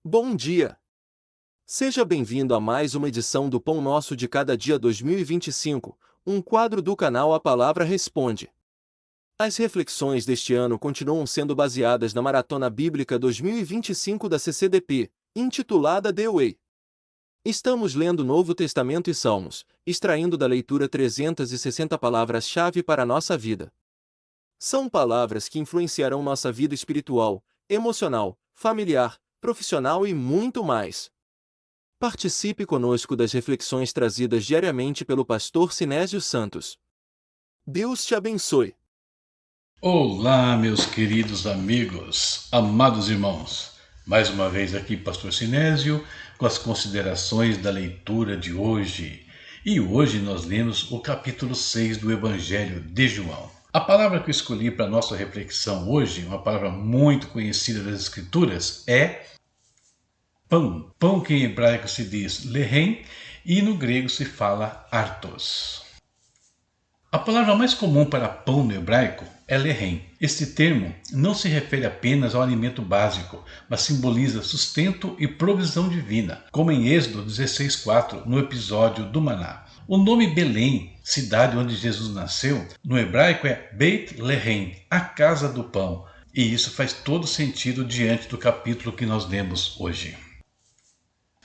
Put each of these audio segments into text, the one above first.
Bom dia! Seja bem-vindo a mais uma edição do Pão Nosso de Cada Dia 2025, um quadro do canal A Palavra Responde. As reflexões deste ano continuam sendo baseadas na Maratona Bíblica 2025 da CCDP, intitulada The Way. Estamos lendo o Novo Testamento e Salmos, extraindo da leitura 360 palavras-chave para a nossa vida. São palavras que influenciarão nossa vida espiritual, emocional, familiar, profissional e muito mais. Participe conosco das reflexões trazidas diariamente pelo pastor Sinésio Santos. Deus te abençoe. Olá, meus queridos amigos, amados irmãos. Mais uma vez aqui, pastor Sinésio, com as considerações da leitura de hoje. E hoje nós lemos o capítulo 6 do Evangelho de João. A palavra que eu escolhi para a nossa reflexão hoje, uma palavra muito conhecida das Escrituras, é pão. Pão que em hebraico se diz lehem e no grego se fala artos. A palavra mais comum para pão no hebraico é lehem. Este termo não se refere apenas ao alimento básico, mas simboliza sustento e provisão divina, como em Êxodo 16:4, no episódio do maná. O nome Belém, cidade onde Jesus nasceu, no hebraico é Beit Lehem, a casa do pão, e isso faz todo sentido diante do capítulo que nós lemos hoje.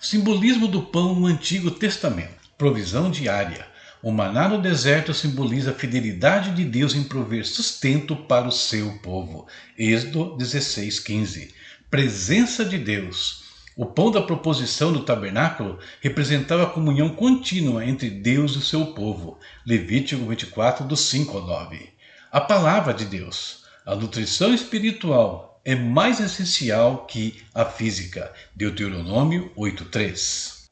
Simbolismo do pão no Antigo Testamento. Provisão diária. O maná no deserto simboliza a fidelidade de Deus em prover sustento para o seu povo. Êxodo 16:15. Presença de Deus. O pão da proposição do tabernáculo representava a comunhão contínua entre Deus e o seu povo. Levítico 24, do 5 ao 9. A palavra de Deus. A nutrição espiritual é mais essencial que a física. Deuteronômio 8:3.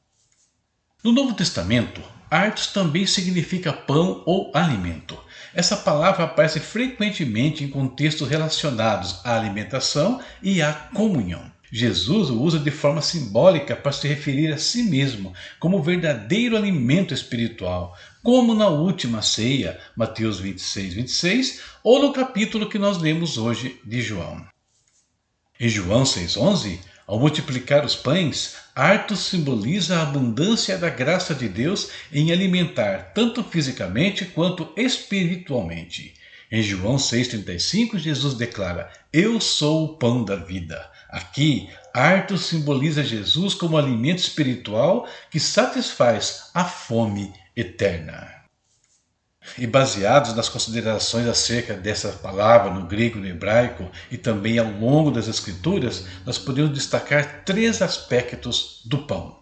No Novo Testamento, artos também significa pão ou alimento. Essa palavra aparece frequentemente em contextos relacionados à alimentação e à comunhão. Jesus o usa de forma simbólica para se referir a si mesmo como verdadeiro alimento espiritual, como na última ceia, Mateus 26:26, ou no capítulo que nós lemos hoje de João. Em João 6:11, ao multiplicar os pães, artos simboliza a abundância da graça de Deus em alimentar tanto fisicamente quanto espiritualmente. Em João 6:35, Jesus declara: Eu sou o pão da vida. Aqui, artos simboliza Jesus como alimento espiritual que satisfaz a fome eterna. E baseados nas considerações acerca dessa palavra no grego e no hebraico e também ao longo das escrituras, nós podemos destacar três aspectos do pão.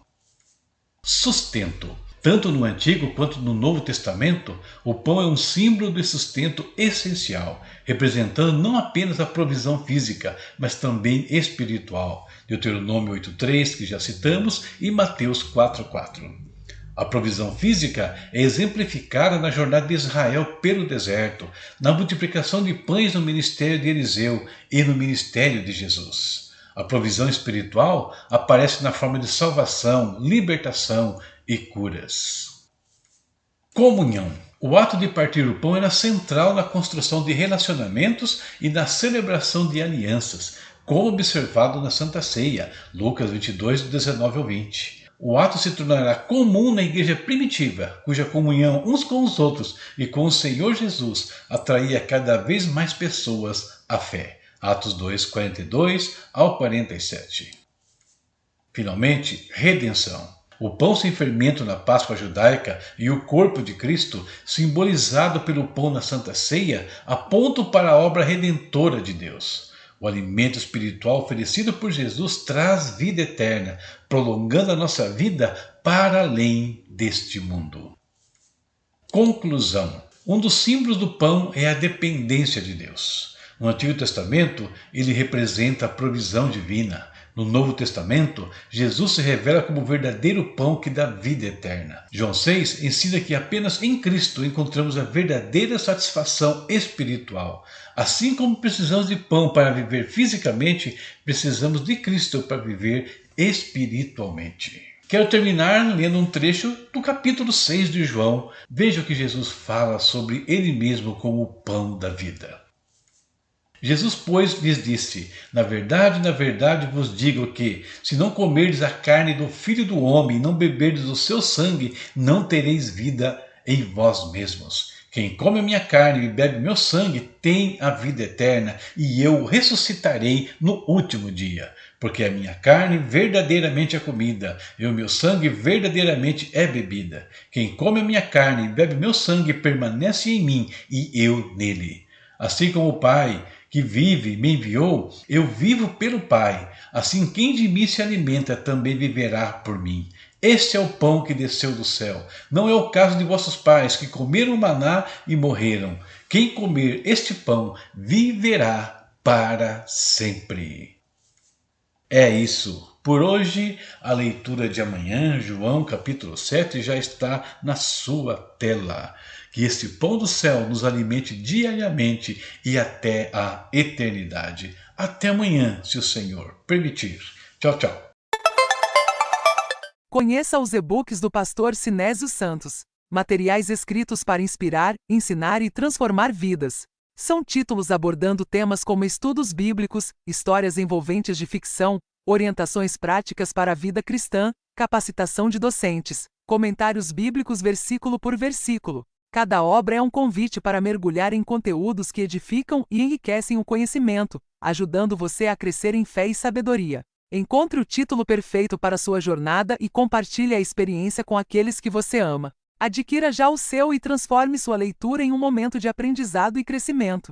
Sustento. Tanto no Antigo quanto no Novo Testamento, o pão é um símbolo de sustento essencial, representando não apenas a provisão física, mas também espiritual. Deuteronômio 8:3, que já citamos, e Mateus 4:4. A provisão física é exemplificada na jornada de Israel pelo deserto, na multiplicação de pães no ministério de Eliseu e no ministério de Jesus. A provisão espiritual aparece na forma de salvação, libertação e curas. Comunhão. O ato de partir o pão era central na construção de relacionamentos e na celebração de alianças, como observado na Santa Ceia, Lucas 22, 19 ao 20. O ato se tornará comum na igreja primitiva, cuja comunhão uns com os outros e com o Senhor Jesus atraía cada vez mais pessoas à fé. Atos 2, 42 ao 47. Finalmente, redenção. O pão sem fermento na Páscoa judaica e o corpo de Cristo, simbolizado pelo pão na Santa Ceia, apontam para a obra redentora de Deus. O alimento espiritual oferecido por Jesus traz vida eterna, prolongando a nossa vida para além deste mundo. Conclusão. Um dos símbolos do pão é a dependência de Deus. No Antigo Testamento, ele representa a provisão divina. No Novo Testamento, Jesus se revela como o verdadeiro pão que dá vida eterna. João 6 ensina que apenas em Cristo encontramos a verdadeira satisfação espiritual. Assim como precisamos de pão para viver fisicamente, precisamos de Cristo para viver espiritualmente. Quero terminar lendo um trecho do capítulo 6 de João. Veja o que Jesus fala sobre ele mesmo como o pão da vida. Jesus, pois, lhes disse: na verdade vos digo que, se não comerdes a carne do Filho do Homem e não beberdes o seu sangue, não tereis vida em vós mesmos. Quem come a minha carne e bebe o meu sangue tem a vida eterna, e eu o ressuscitarei no último dia. Porque a minha carne verdadeiramente é comida, e o meu sangue verdadeiramente é bebida. Quem come a minha carne e bebe o meu sangue permanece em mim, e eu nele. Assim como o Pai que vive me enviou, eu vivo pelo Pai. Assim quem de mim se alimenta também viverá por mim. Este é o pão que desceu do céu. Não é o caso de vossos pais, que comeram o maná e morreram. Quem comer este pão viverá para sempre. É isso. Por hoje, a leitura de amanhã, João capítulo 7, já está na sua tela. Que este pão do céu nos alimente diariamente e até a eternidade. Até amanhã, se o Senhor permitir. Tchau, tchau. Conheça os e-books do pastor Sinésio Santos. Materiais escritos para inspirar, ensinar e transformar vidas. São títulos abordando temas como estudos bíblicos, histórias envolventes de ficção, orientações práticas para a vida cristã, capacitação de docentes, comentários bíblicos versículo por versículo. Cada obra é um convite para mergulhar em conteúdos que edificam e enriquecem o conhecimento, ajudando você a crescer em fé e sabedoria. Encontre o título perfeito para sua jornada e compartilhe a experiência com aqueles que você ama. Adquira já o seu e transforme sua leitura em um momento de aprendizado e crescimento.